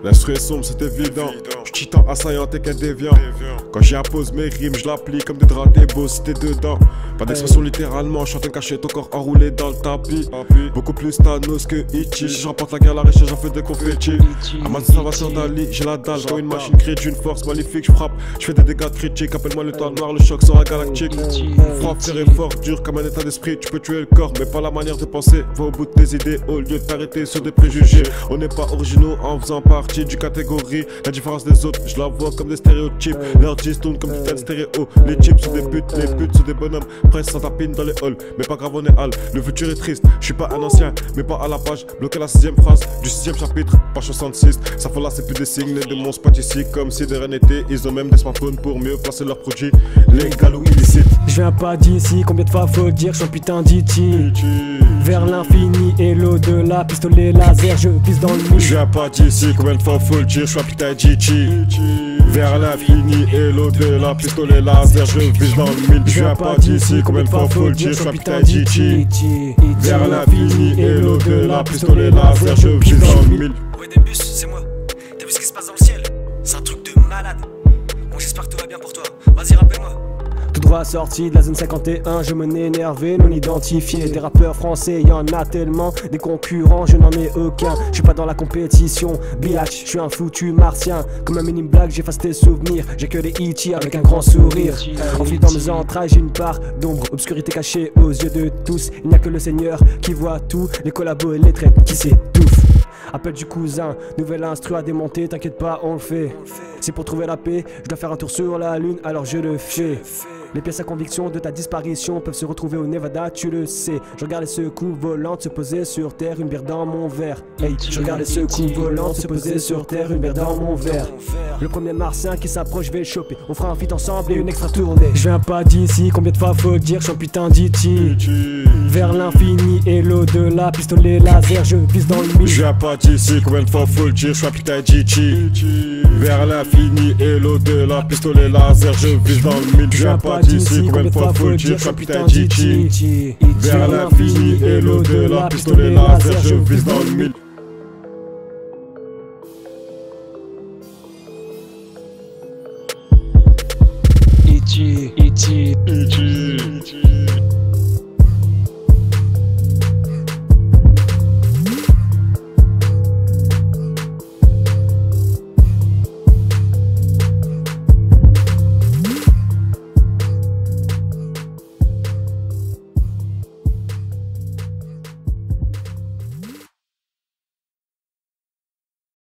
L'instru est sombre, c'est évident. Je titan assaillant, t'es qu'un déviant. Quand j'y impose mes rimes, je l'applique comme des draps, t'es beau si t'es dedans. Pas d'expression littéralement, je suis en train de cacher ton corps enroulé dans le tapis. Beaucoup plus Thanos que Ichi. Si je remporte la guerre, la richesse, j'en fais des confettis. À ma Salvation Dali, j'ai la dalle. Quand une machine crée d'une force maléfique, je frappe. Je fais des dégâts critiques, appelle-moi le temps noir, le choc sera galactique. Frappe, serré fort, dur comme un état d'esprit. Tu peux tuer le corps, mais pas la manière de penser. Va au bout de tes idées, au lieu de t'arrêter sur des préjugés. On n'est pas originaux en faisant partie du catégorie. La différence des autres, je la vois comme des stéréotypes. Leurs disques tournent comme des stéréo. Les types sont des putes, les putes sont des bonhommes. Presse sans tapine dans les halls, mais pas grave, on est hal. Le futur est triste, je suis pas un ancien, mais pas à la page. Bloqué la 6ème phrase du 6ème chapitre, page 66. Ça fait là, c'est plus des signes, les démons spotent ici comme si de rien n'était. Ils ont même des smartphones pour mieux placer leurs produits légal ou illicites. Je viens pas d'ici, combien de fois faut dire, je suis un putain d'E.T. Vers l'infini et l'au-delà, pistolet laser, je vise dans le mille. Je viens pas d'ici, combien de fois faut le dire, je suis un putain d'E.T. Vers l'infini et l'au-delà, pistolet laser, je vise dans le mille. Je viens pas d'ici, combien de fois faut le dire, je suis un putain d'E.T. Vers l'infini et l'au-delà, pistolet laser, je vise dans le mille. Ouais, Dembus, c'est moi. T'as vu ce qui se passe dans le ciel? C'est un truc de malade. Bon, j'espère que tout va bien pour toi. Vas-y, rappelle-moi. Tout droit sorti de la zone 51, je me énervé, non identifié. Des rappeurs français, y'en a tellement. Des concurrents, je n'en ai aucun. Je suis pas dans la compétition, biatch, je suis un foutu martien. Comme un mini blague, j'efface tes souvenirs. J'ai que des E.T. avec un grand sourire. Enfui dans mes entrailles, j'ai une part d'ombre, obscurité cachée aux yeux de tous. Il n'y a que le Seigneur qui voit tout. Les collabos et les traites qui s'étouffent. Appel du cousin, nouvelle instru à démonter, t'inquiète pas, on le fait. C'est pour trouver la paix, je dois faire un tour sur la lune, alors je le fais. Les pièces à conviction de ta disparition peuvent se retrouver au Nevada, tu le sais. Je regarde les secousses volantes se poser sur terre, une bière dans mon verre. Hey, je regarde les secousses volantes se poser sur terre, une bière dans mon verre. Le premier martien qui s'approche, je vais le choper. On fera un feat ensemble et une extra tournée. Je viens pas d'ici, combien de fois faut le dire, je suis un putain d'E.T. Vers l'infini et l'au-delà, pistolet laser, je vise dans le mille. Je viens pas d'ici, combien de fois faut le dire, je suis un putain d'E.T. Vers l'infini et l'au-delà, pistolet laser, je vise dans le mille. Je viens pas d'ici, combien de fois faut le dire, je suis un putain d'E.T. Vers l'infini et l'au-delà, pistolet laser, je vise dans le mille. E.T.